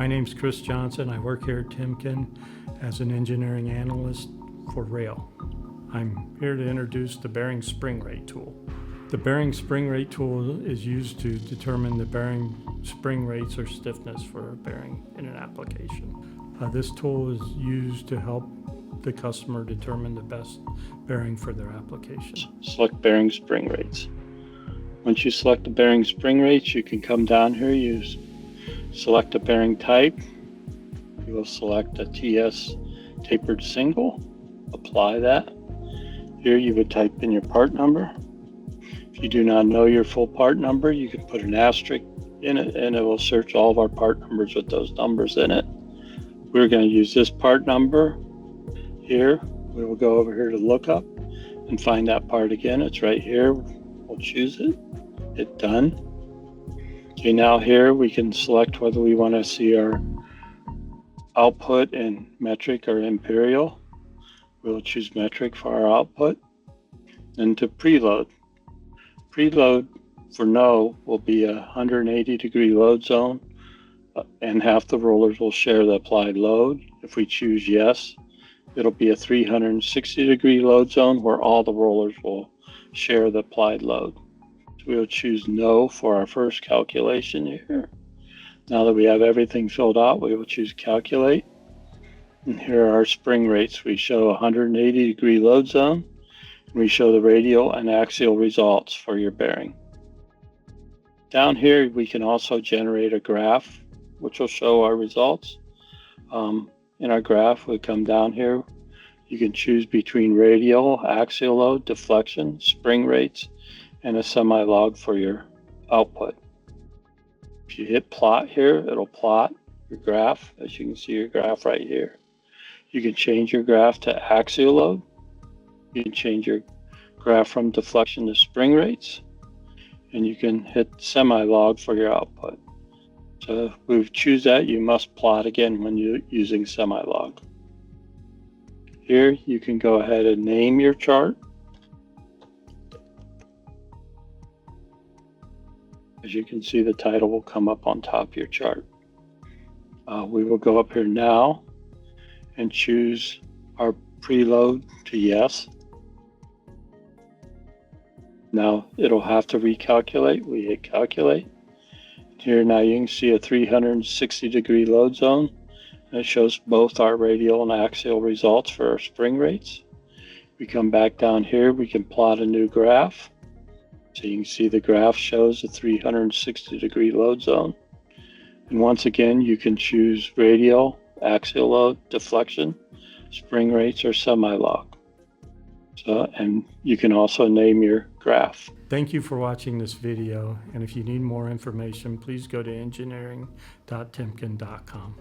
My name's Chris Johnson. I work here at Timken as an engineering analyst for rail. I'm here to introduce the bearing spring rate tool. The bearing spring rate tool is used to determine the bearing spring rates or stiffness for a bearing in an application. This tool is used to help the customer determine the best bearing for their application. Select bearing spring rates. Once you select the bearing spring rates, you can come down here, select a bearing type. You will select a TS tapered single, apply that. Here you would type in your part number. If you do not know your full part number, you can put an asterisk in it and it will search all of our part numbers with those numbers in it. We're going to use this part number here. We will go over here to lookup and find that part again. It's right here. We'll choose it, hit done. Okay, now here we can select whether we want to see our output in metric or imperial. We'll choose metric for our output. And to preload. Preload for no will be a 180 degree load zone and half the rollers will share the applied load. If we choose yes, it'll be a 360 degree load zone where all the rollers will share the applied load. So we'll choose no for our first calculation here. Now that we have everything filled out, we will choose calculate. And here are our spring rates. We show 180 degree load zone. And we show the radial and axial results for your bearing. Down here, we can also generate a graph, which will show our results. In our graph, we come down here. You can choose between radial, axial load, deflection, spring rates, and a semi-log for your output. If you hit plot here, it'll plot your graph. As you can see your graph right here. You can change your graph to axial load. You can change your graph from deflection to spring rates. And you can hit semi-log for your output. So if we choose that, you must plot again when you're using semi-log. Here you can go ahead and name your chart. As you can see, the title will come up on top of your chart. We will go up here now and choose our preload to yes. Now it'll have to recalculate. We hit calculate. Here now you can see a 360 degree load zone. And it shows both our radial and axial results for our spring rates. We come back down here, we can plot a new graph. So you can see the graph shows a 360 degree load zone. And once again, you can choose radial, axial load, deflection, spring rates, or semi-log. And you can also name your graph. Thank you for watching this video, and if you need more information, please go to engineering.timken.com.